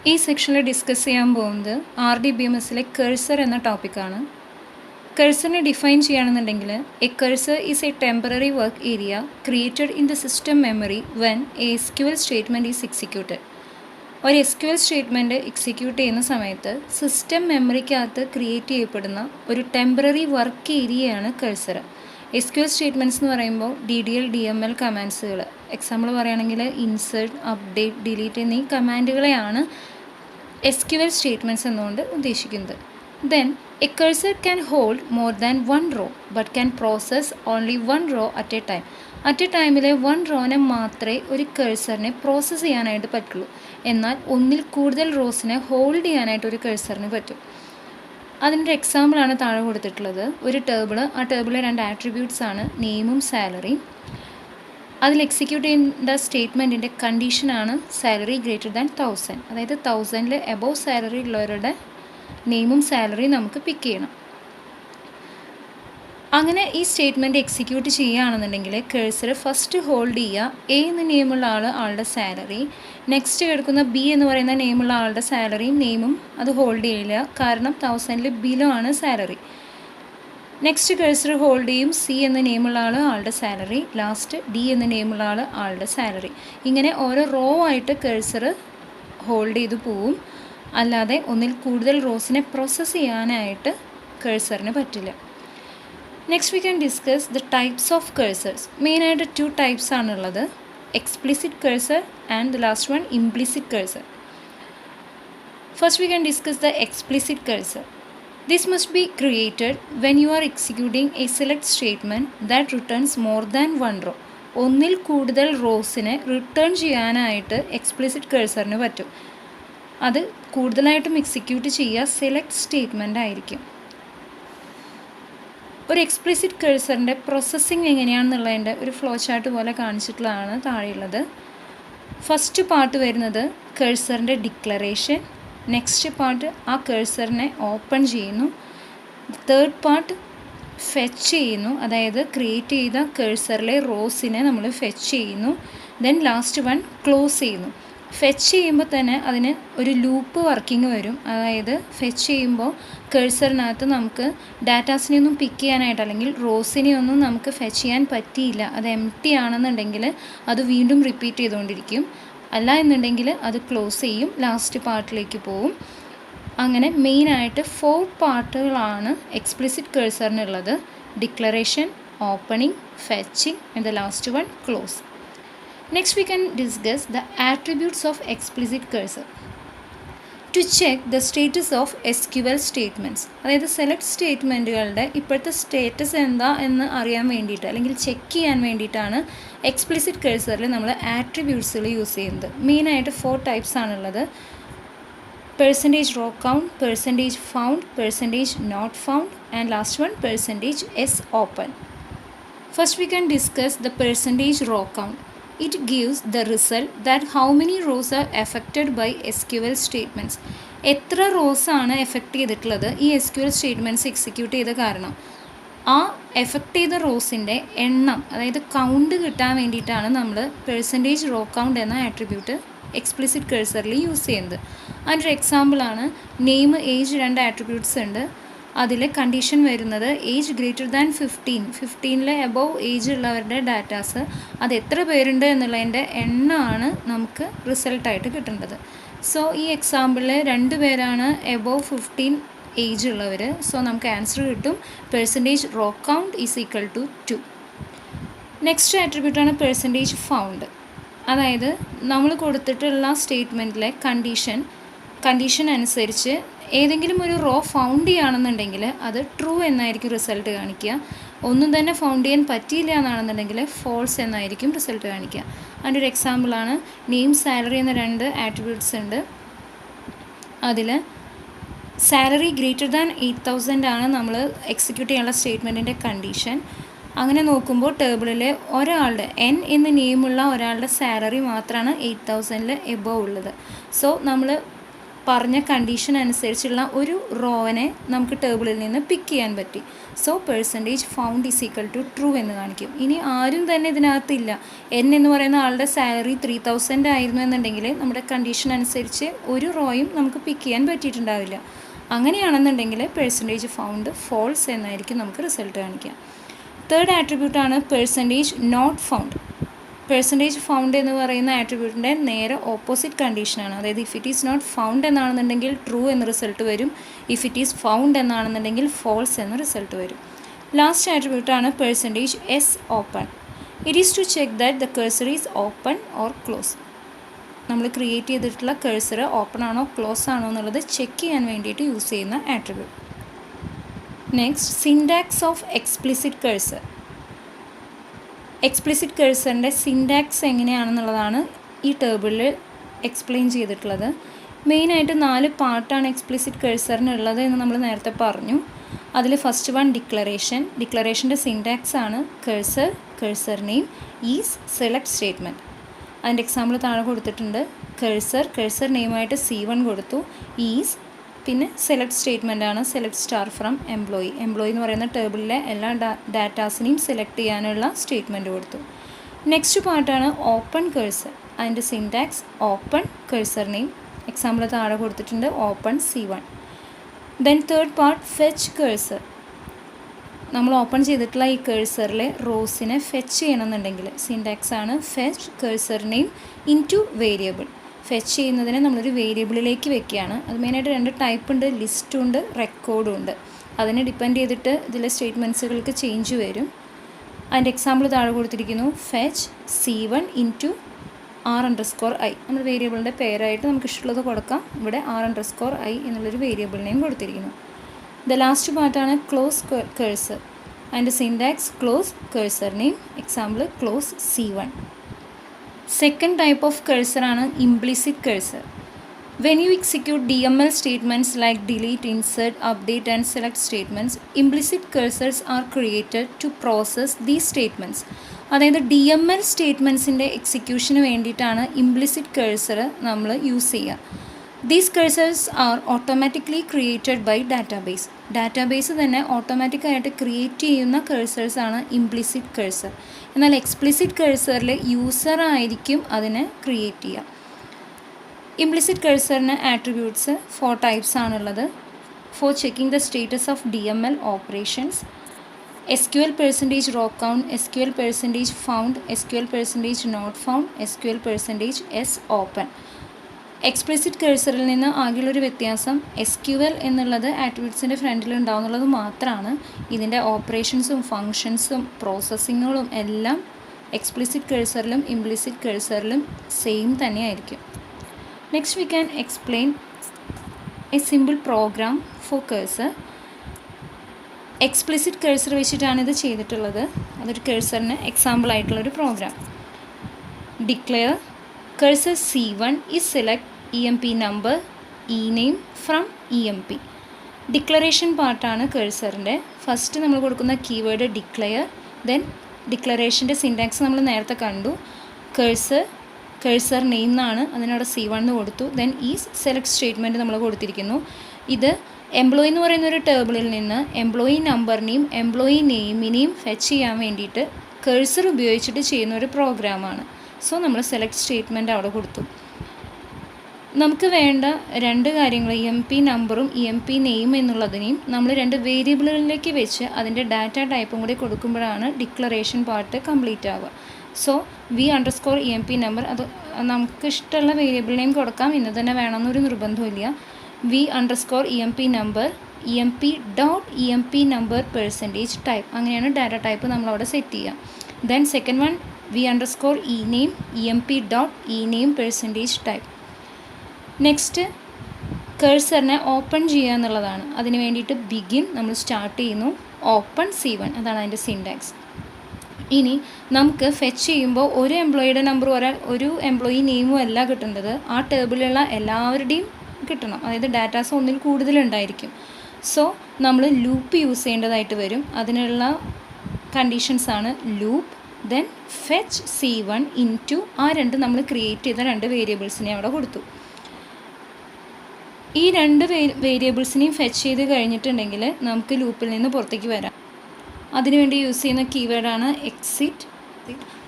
ഈ സെക്ഷനിൽ ഡിസ്കസ് ചെയ്യാൻ പോകുന്നത് RDBMSലെ കഴ്സർ എന്ന ടോപ്പിക്കാണ്. കഴ്സറിനെ ഡിഫൈൻ ചെയ്യുകയാണെന്നുണ്ടെങ്കിൽ a cursor is a temporary work area created in the system memory when a SQL statement is executed. ഒരു SQL സ്റ്റേറ്റ്മെൻറ്റ് എക്സിക്യൂട്ട് ചെയ്യുന്ന സമയത്ത് സിസ്റ്റം മെമ്മറിക്കകത്ത് ക്രിയേറ്റ് ചെയ്യപ്പെടുന്ന ഒരു ടെമ്പററി വർക്ക് ഏരിയയാണ് കഴ്സർ. SQL സ്റ്റേറ്റ്മെൻറ്റ്സ് എന്ന് പറയുമ്പോൾ DDL DML കമാൻഡ്സുകൾ, എക്സാമ്പിൾ പറയുകയാണെങ്കിൽ ഇൻസേർട്ട്, അപ്ഡേറ്റ്, ഡിലീറ്റ് എന്നീ കമാൻഡുകളെയാണ് SQL സ്റ്റേറ്റ്മെൻറ്റ്സ് എന്നുകൊണ്ട് ഉദ്ദേശിക്കുന്നത്. Then a cursor can hold more than one row but can process only one row at a time. At a ടൈമിൽ one റോനെ മാത്രമേ ഒരു കഴ്സറിനെ പ്രോസസ്സ് ചെയ്യാനായിട്ട് പറ്റുള്ളൂ. എന്നാൽ ഒന്നിൽ കൂടുതൽ റോസിനെ ഹോൾഡ് ചെയ്യാനായിട്ട് ഒരു കഴ്സറിന് പറ്റും. അതിൻ്റെ എക്സാമ്പിളാണ് താഴെ കൊടുത്തിട്ടുള്ളത്. ഒരു ടേബിള്, ആ ടേബിളിലെ രണ്ട് ആട്രിബ്യൂട്ട്സ് ആണ് നെയിമും സാലറിയും. അതിൽ എക്സിക്യൂട്ട് ചെയ്യേണ്ട സ്റ്റേറ്റ്മെൻറ്റിൻ്റെ കണ്ടീഷനാണ് സാലറി ഗ്രേറ്റർ ദാൻ 1000. അതായത് 1000 എബോവ് സാലറി ഉള്ളവരുടെ നെയിമും സാലറിയും നമുക്ക് പിക്ക് ചെയ്യണം. അങ്ങനെ ഈ സ്റ്റേറ്റ്മെൻറ്റ് എക്സിക്യൂട്ട് ചെയ്യുകയാണെന്നുണ്ടെങ്കിൽ കഴ്സർ ഫസ്റ്റ് ഹോൾഡ് ചെയ്യുക A എന്ന നെയിമുള്ള ആളുടെ സാലറി, നെക്സ്റ്റ് കിടക്കുന്ന B എന്ന് പറയുന്ന നെയിമുള്ള ആളുടെ സാലറിയും നെയിമും അത് ഹോൾഡ് ചെയ്യില്ല, കാരണം 1000 ബിലോ ആണ് സാലറി. നെക്സ്റ്റ് കഴ്സർ ഹോൾഡ് ചെയ്യും C എന്ന നെയിമുള്ള ആളുടെ സാലറി, ലാസ്റ്റ് D എന്ന നെയിമുള്ള ആളുടെ സാലറി. ഇങ്ങനെ ഓരോ റോ ആയിട്ട് കഴ്സർ ഹോൾഡ് ചെയ്ത് പോവും. അല്ലാതെ ഒന്നിൽ കൂടുതൽ റോസിനെ പ്രോസസ്സ് ചെയ്യാനായിട്ട് കഴ്സറിന് പറ്റില്ല. Next we can discuss the types of cursors. മെയിനായിട്ട് 2 ടൈപ്സ് ആണുള്ളത്, explicit cursor and the last one implicit cursor. First we can discuss the explicit cursor. This must be created when you are executing a select statement that returns more than one row. ഒന്നിൽ കൂടുതൽ റോസിനെ return ചെയ്യാനായിട്ട് explicit കഴ്സറിന് പറ്റും. അത് കൂടുതലായിട്ടും execute ചെയ്യുക select statement ആയിരിക്കും. ഒരു explicit കഴ്സറിൻ്റെ processing എങ്ങനെയാണെന്നുള്ളതിൻ്റെ ഒരു ഫ്ലോ ചാർട്ട് പോലെ കാണിച്ചിട്ടുള്ളതാണ് താഴെയുള്ളത്. ഫസ്റ്റ് പാർട്ട് വരുന്നത് കഴ്സറിൻ്റെ ഡിക്ലറേഷൻ. നെക്സ്റ്റ് പാർട്ട് ആ കഴ്സറിനെ ഓപ്പൺ ചെയ്യുന്നു. തേർഡ് പാർട്ട് ഫെച്ച് ചെയ്യുന്നു, അതായത് ക്രിയേറ്റ് ചെയ്ത കഴ്സറിലെ റോസിനെ നമ്മൾ ഫെച്ച് ചെയ്യുന്നു. ദെൻ ലാസ്റ്റ് വൺ ക്ലോസ് ചെയ്യുന്നു. ഫെച്ച് ചെയ്യുമ്പോൾ തന്നെ അതിന് ഒരു ലൂപ്പ് വർക്കിംഗ് വരും. അതായത് ഫെച്ച് ചെയ്യുമ്പോൾ കഴ്സറിനകത്ത് നമുക്ക് ഡാറ്റാസിനെയൊന്നും പിക്ക് ചെയ്യാനായിട്ട് അല്ലെങ്കിൽ റോസിനെയൊന്നും നമുക്ക് ഫെച്ച് ചെയ്യാൻ പറ്റിയില്ല, അത് എംപ്റ്റി ആണെന്നുണ്ടെങ്കിൽ അത് വീണ്ടും റിപ്പീറ്റ് ചെയ്തുകൊണ്ടിരിക്കും. അല്ല എന്നുണ്ടെങ്കിൽ അത് ക്ലോസ് ചെയ്യും, ലാസ്റ്റ് പാർട്ടിലേക്ക് പോവും. അങ്ങനെ മെയിനായിട്ട് 4 പാർട്ടുകളാണ് എക്സ്പ്ലിസിറ്റ് കഴ്സറിനുള്ളത്: declaration, opening, fetching and the last one close. Next we can discuss the attributes of explicit cursor. To check the status of SQL statements, അതായത് സെലക്ട് സ്റ്റേറ്റ്മെൻറ്റുകളുടെ ഇപ്പോഴത്തെ സ്റ്റേറ്റസ് എന്താ എന്ന് അറിയാൻ വേണ്ടിയിട്ട് അല്ലെങ്കിൽ ചെക്ക് ചെയ്യാൻ വേണ്ടിയിട്ടാണ് എക്സ്പ്ലിസിറ്റ് കഴ്സറിൽ നമ്മൾ ആട്രിബ്യൂട്ട്സുകൾ യൂസ് ചെയ്യുന്നത്. മെയിനായിട്ട് 4 ടൈപ്സ് ആണുള്ളത്: percentage row count, percentage found, percentage not found and last one percentage S open. First we can discuss the percentage row count. It gives the result that how many rows are affected by SQL statements. എത്ര റോസാണ് effect ചെയ്തിട്ടുള്ളത് ഈ SQL statements execute ചെയ്ത കാരണം. ആ effect ചെയ്ത റോസിൻ്റെ എണ്ണം, അതായത് count കിട്ടാൻ വേണ്ടിയിട്ടാണ് നമ്മൾ പെർസെൻറ്റേജ് റോ കൗണ്ട് എന്ന ആട്രിബ്യൂട്ട് എക്സ്പ്ലിസിറ്റ് കഴ്സറിൽ യൂസ് ചെയ്യുന്നത്. അതിൻ്റെ എക്സാമ്പിളാണ് നെയിം, ഏജ്, 2 ആട്രിബ്യൂട്ട്സ് ഉണ്ട്. അതിൽ കണ്ടീഷൻ വരുന്നത് age greater than 15 above age ഉള്ളവരുടെ ഡാറ്റാസ് അത് എത്ര പേരുണ്ട് എന്നുള്ളതിൻ്റെ എണ്ണമാണ് നമുക്ക് റിസൾട്ടായിട്ട് കിട്ടേണ്ടത്. സോ ഈ എക്സാമ്പിളിൽ 2 പേരാണ് എബോവ് 15 ഏജ് ഉള്ളവർ. സോ നമുക്ക് ആൻസർ കിട്ടും percentage row count is equal to 2. Next ആട്രിബ്യൂട്ടാണ് പെർസെൻറ്റേജ് ഫൗണ്ട്. അതായത് നമ്മൾ കൊടുത്തിട്ടുള്ള സ്റ്റേറ്റ്മെൻറ്റിലെ കണ്ടീഷൻ അനുസരിച്ച് ഏതെങ്കിലും ഒരു റോ ഫൗണ്ട് ചെയ്യുകയാണെന്നുണ്ടെങ്കിൽ അത് ട്രൂ എന്നായിരിക്കും റിസൾട്ട് കാണിക്കുക. ഒന്നും തന്നെ ഫൗണ്ട് ചെയ്യാൻ പറ്റിയില്ല എന്നാണെന്നുണ്ടെങ്കിൽ ഫോൾസ് എന്നായിരിക്കും റിസൾട്ട് കാണിക്കുക. അതിൻ്റെ ഒരു എക്സാമ്പിളാണ് നെയിം, സാലറി എന്ന 2 ആട്രിബ്യൂട്ട്സ് ഉണ്ട്. അതിൽ സാലറി ഗ്രേറ്റർ ദാൻ 8000 ആണ് നമ്മൾ എക്സിക്യൂട്ട് ചെയ്യാനുള്ള സ്റ്റേറ്റ്മെൻറ്റിൻ്റെ കണ്ടീഷൻ. അങ്ങനെ നോക്കുമ്പോൾ ടേബിളിൽ ഒരാളുടെ N എന്ന നെയിമുള്ള ഒരാളുടെ സാലറി മാത്രമാണ് 8000 എബോവ് ഉള്ളത്. സോ നമ്മൾ പറഞ്ഞ കണ്ടീഷൻ അനുസരിച്ചുള്ള ഒരു റോവിനെ നമുക്ക് ടേബിളിൽ നിന്ന് പിക്ക് ചെയ്യാൻ പറ്റി. So percentage found is equal to true എന്ന് കാണിക്കും. ഇനി ആരും തന്നെ ഇതിനകത്തില്ല, എൻ എന്ന് പറയുന്ന ആളുടെ സാലറി 3000 ആയിരുന്നു എന്നുണ്ടെങ്കിൽ നമ്മുടെ കണ്ടീഷൻ അനുസരിച്ച് ഒരു റോയും നമുക്ക് പിക്ക് ചെയ്യാൻ പറ്റിയിട്ടുണ്ടാവില്ല. അങ്ങനെയാണെന്നുണ്ടെങ്കിൽ പെർസെൻറ്റേജ് ഫൗണ്ട് ഫോൾസ് എന്നായിരിക്കും നമുക്ക് റിസൾട്ട് കാണിക്കുക. തേർഡ് ആട്രിബ്യൂട്ടാണ് percentage not found. Percentage found എന്ന് പറയുന്ന ആട്രിബ്യൂട്ടിൻ്റെ നേരെ ഓപ്പോസിറ്റ് കണ്ടീഷനാണ്. അതായത് if it is not found എന്നാണെന്നുണ്ടെങ്കിൽ ട്രൂ എന്ന് റിസൾട്ട് വരും, ഇഫ് ഇറ്റ് ഈസ് ഫൗണ്ട് എന്നാണെന്നുണ്ടെങ്കിൽ ഫോൾസ് എന്ന് റിസൾട്ട് വരും. ലാസ്റ്റ് ആട്രിബ്യൂട്ടാണ് percentage S open. It is to check that the cursor is open or close. നമ്മൾ ക്രിയേറ്റ് ചെയ്തിട്ടുള്ള കഴ്സർ ഓപ്പൺ ആണോ ക്ലോസ് ആണോ എന്നുള്ളത് ചെക്ക് ചെയ്യാൻ വേണ്ടിയിട്ട് യൂസ് ചെയ്യുന്ന attribute. Next, syntax of explicit cursor. Explicit കഴ്സറിൻ്റെ സിൻടാക്സ് എങ്ങനെയാണെന്നുള്ളതാണ് ഈ ടേബിളിൽ എക്സ്പ്ലെയിൻ ചെയ്തിട്ടുള്ളത്. മെയിനായിട്ട് 4 പാർട്ടാണ് എക്സ്പ്ലിസിറ്റ് കഴ്സറിനുള്ളത് എന്ന് നമ്മൾ നേരത്തെ പറഞ്ഞു. അതിൽ ഫസ്റ്റ് വൺ ഡിക്ലറേഷൻ. ഡിക്ലറേഷൻ്റെ സിൻടാക്സ് ആണ് cursor, cursor name, is, select statement. അതിൻ്റെ എക്സാമ്പിൾ താഴെ കൊടുത്തിട്ടുണ്ട്. കഴ്സർ, കഴ്സർ നെയിമായിട്ട് C1 കൊടുത്തു, ഈസ്, പിന്നെ സെലക്ട് സ്റ്റേറ്റ്മെൻ്റ് ആണ് select star from employee. Employee എന്ന് പറയുന്ന ടേബിളിലെ എല്ലാ ഡാറ്റാസിനെയും സെലക്ട് ചെയ്യാനുള്ള സ്റ്റേറ്റ്മെൻറ്റ് കൊടുത്തു. നെക്സ്റ്റ് പാർട്ടാണ് ഓപ്പൺ കഴ്സർ. അതിൻ്റെ syntax open cursor name, example താഴെ കൊടുത്തിട്ടുണ്ട്, open C1. Then third part fetch cursor. നമ്മൾ ഓപ്പൺ ചെയ്തിട്ടുള്ള ഈ കഴ്സറിലെ റോസിനെ ഫെച്ച് ചെയ്യണമെന്നുണ്ടെങ്കിൽ സിൻടാക്സ് ആണ് fetch cursor name in to variable. Fetch ചെയ്യുന്നതിനെ നമ്മളൊരു വേരിയബിളിലേക്ക് വെക്കുകയാണ്. അത് മെയിനായിട്ട് 2 ടൈപ്പ് ഉണ്ട്, ലിസ്റ്റും ഉണ്ട്, റെക്കോർഡും ഉണ്ട്. അതിനെ ഡിപ്പെൻഡ് ചെയ്തിട്ട് ഇതിലെ സ്റ്റേറ്റ്മെൻറ്റ്സുകൾക്ക് ചേഞ്ച് വരും. അതിൻ്റെ എക്സാമ്പിൾ താഴെ കൊടുത്തിരിക്കുന്നു, ഫെച്ച് C1 ഇൻറ്റു r_i. നമ്മൾ വേരിയബിളിൻ്റെ പേരായിട്ട് നമുക്ക് ഇഷ്ടമുള്ളത് കൊടുക്കാം. ഇവിടെ r_i എന്നുള്ളൊരു വേരിയബിൾ നെയിം കൊടുത്തിരിക്കുന്നു. ദ ലാസ്റ്റ് പാർട്ടാണ് ക്ലോസ് കഴ്സർ. അതിൻ്റെ syntax close cursor name, example close C1. Second type of cursor ആണ് implicit cursor. When you execute DML statements like delete, insert, update and select statements, implicit cursors are created to process these statements. അതായത് DML സ്റ്റേറ്റ്മെൻറ്റ്സിൻ്റെ എക്സിക്യൂഷന് വേണ്ടിയിട്ടാണ് implicit cursor നമ്മൾ use ചെയ്യുക. These cursors are automatically created by database. Database തന്നെ ഓട്ടോമാറ്റിക്കായിട്ട് create ചെയ്യുന്ന കഴ്സേഴ്സാണ് implicit cursor. എന്നാൽ എക്സ്പ്ലിസിറ്റ് കഴ്സറിൽ യൂസർ ആയിരിക്കും അതിനെ ക്രിയേറ്റ് ചെയ്യുക. ഇംപ്ലിസിറ്റ് കഴ്സറിന് ആട്രിബ്യൂട്ട്സ് 4 ടൈപ്സ് ആണുള്ളത്. For checking the status of DML operations, SQL percentage raw count, SQL percentage found, SQL percentage not found, SQL percentage S open. Explicit കഴ്സറിൽ നിന്ന് ആകെയുള്ളൊരു വ്യത്യാസം SQL എന്നുള്ളത് ആട്രിബ്യൂട്ട്സിൻ്റെ ഫ്രണ്ടിൽ ഉണ്ടാവുന്നുള്ളത് മാത്രമാണ്. ഇതിൻ്റെ ഓപ്പറേഷൻസും ഫങ്ഷൻസും പ്രോസസ്സിങ്ങുകളും എല്ലാം എക്സ്പ്ലിസിറ്റ് കഴ്സറിലും ഇംപ്ലിസിറ്റ് കഴ്സറിലും സെയിം തന്നെയായിരിക്കും. Next we can explain a simple program for cursor. Explicit cursor വെച്ചിട്ടാണ് ഇത് ചെയ്തിട്ടുള്ളത്. അതൊരു കഴ്സറിന് എക്സാമ്പിൾ ആയിട്ടുള്ളൊരു program. Declare cursor C1 is select EMP number ename from EMP. Declaration പാർട്ടാണ് കഴ്സറിൻ്റെ. ഫസ്റ്റ് നമ്മൾ കൊടുക്കുന്ന കീവേഡ് ഡിക്ലെയർ, ദെൻ ഡിക്ലറേഷൻ്റെ സിൻടാക്സ് നമ്മൾ നേരത്തെ കണ്ടു. കഴ്സർ നെയിം എന്നാണ്, അതിനവിടെ C1 എന്ന് കൊടുത്തു. ദെൻ ഈ സെലക്ട് സ്റ്റേറ്റ്മെൻറ്റ് നമ്മൾ കൊടുത്തിരിക്കുന്നു. ഇത് എംപ്ലോയി എന്ന് പറയുന്ന ഒരു ടേബിളിൽ നിന്ന് എംപ്ലോയി നമ്പറിനെയും എംപ്ലോയി നെയിമിനെയും ഫെച്ച് ചെയ്യാൻ വേണ്ടിയിട്ട് കഴ്സർ ഉപയോഗിച്ചിട്ട് ചെയ്യുന്ന ഒരു പ്രോഗ്രാമാണ്. സോ നമ്മൾ സെലക്ട് സ്റ്റേറ്റ്മെൻറ്റ് അവിടെ കൊടുത്തു. നമുക്ക് വേണ്ട 2 കാര്യങ്ങൾ, EMP നമ്പറും EMP നെയിം എന്നുള്ളതിനെയും നമ്മൾ 2 വേരിയബിളുകളിലേക്ക് വെച്ച് അതിൻ്റെ ഡാറ്റ ടൈപ്പും കൂടി കൊടുക്കുമ്പോഴാണ് ഡിക്ലറേഷൻ പാർട്ട് കംപ്ലീറ്റ് ആവുക. സോ v_EMP നമ്പർ, അത് നമുക്ക് ഇഷ്ടമുള്ള വേരിയബിൾ നെയിം കൊടുക്കാം, ഇന്ന് തന്നെ വേണമെന്നൊരു നിർബന്ധമില്ല. v_EMP number EMP number percentage type, അങ്ങനെയാണ് ഡാറ്റ ടൈപ്പ് നമ്മളവിടെ സെറ്റ് ചെയ്യുക. Then second one v_ename EMP.ename percentage type. Next കഴ്സറിനെ ഓപ്പൺ ചെയ്യുക എന്നുള്ളതാണ്. അതിന് വേണ്ടിയിട്ട് ബിഗിൻ നമ്മൾ സ്റ്റാർട്ട് ചെയ്യുന്നു, ഓപ്പൺ C1, അതാണ് അതിൻ്റെ സിൻടാക്സ്. ഇനി നമുക്ക് ഫെച്ച് ചെയ്യുമ്പോൾ ഒരു എംപ്ലോയിയുടെ നമ്പറും ഒരു എംപ്ലോയി നെയിമും അല്ല കിട്ടേണ്ടത്, ആ ടേബിളിലുള്ള എല്ലാവരുടെയും കിട്ടണം. അതായത് ഡാറ്റാസ് ഒന്നിൽ കൂടുതലുണ്ടായിരിക്കും. സോ നമ്മൾ ലൂപ്പ് യൂസ് ചെയ്യേണ്ടതായിട്ട് വരും. അതിനുള്ള കണ്ടീഷൻസാണ് loop, then fetch C1 into ആ 2 നമ്മൾ ക്രിയേറ്റ് ചെയ്ത 2 വേരിയബിൾസിനെ അവിടെ കൊടുത്തു. ഈ രണ്ട് വേരിയബിൾസിനെയും ഫെച്ച് ചെയ്ത് കഴിഞ്ഞിട്ടുണ്ടെങ്കിൽ നമുക്ക് ലൂപ്പിൽ നിന്ന് പുറത്തേക്ക് വരാം. അതിനുവേണ്ടി യൂസ് ചെയ്യുന്ന കീവേഡാണ് എക്സിറ്റ്.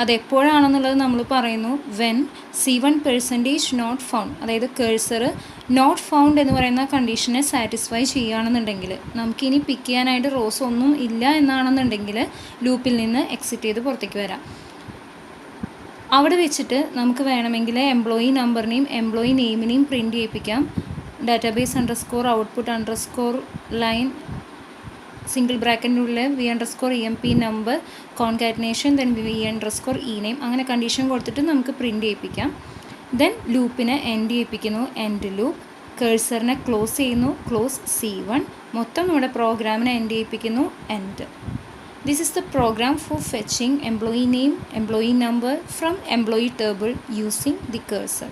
അതെപ്പോഴാണെന്നുള്ളത് നമ്മൾ പറയുന്നു വെൻ C1% നോട്ട് ഫൗണ്ട്, അതായത് കേഴ്സർ നോട്ട് ഫൗണ്ട് എന്ന് പറയുന്ന കണ്ടീഷനെ സാറ്റിസ്ഫൈ ചെയ്യുകയാണെന്നുണ്ടെങ്കിൽ, നമുക്കിനി പിക്ക് ചെയ്യാനായിട്ട് റോസ് ഒന്നും ഇല്ല എന്നാണെന്നുണ്ടെങ്കിൽ ലൂപ്പിൽ നിന്ന് എക്സിറ്റ് ചെയ്ത് പുറത്തേക്ക് വരാം. അവിടെ വെച്ചിട്ട് നമുക്ക് വേണമെങ്കിൽ എംപ്ലോയി നമ്പറിനെയും എംപ്ലോയി നെയിമിനെയും പ്രിൻ്റ് ചെയ്യിപ്പിക്കാം. database_output_line സിംഗിൾ ബ്രാക്കറ്റിനുള്ളിൽ v_emp number concatenation then v_ename അങ്ങനെ കണ്ടീഷൻ കൊടുത്തിട്ട് നമുക്ക് പ്രിൻ്റ് ചെയ്യിപ്പിക്കാം. ദെൻ ലൂപ്പിനെ എൻഡ് ചെയ്യിപ്പിക്കുന്നു, എൻഡ് ലൂപ്പ്. കേഴ്സറിനെ ക്ലോസ് ചെയ്യുന്നു, ക്ലോസ് C1. മൊത്തം നമ്മുടെ പ്രോഗ്രാമിനെ എൻഡ് ചെയ്യിപ്പിക്കുന്നു, end. This is the program for fetching employee name, employee number from employee table using the cursor.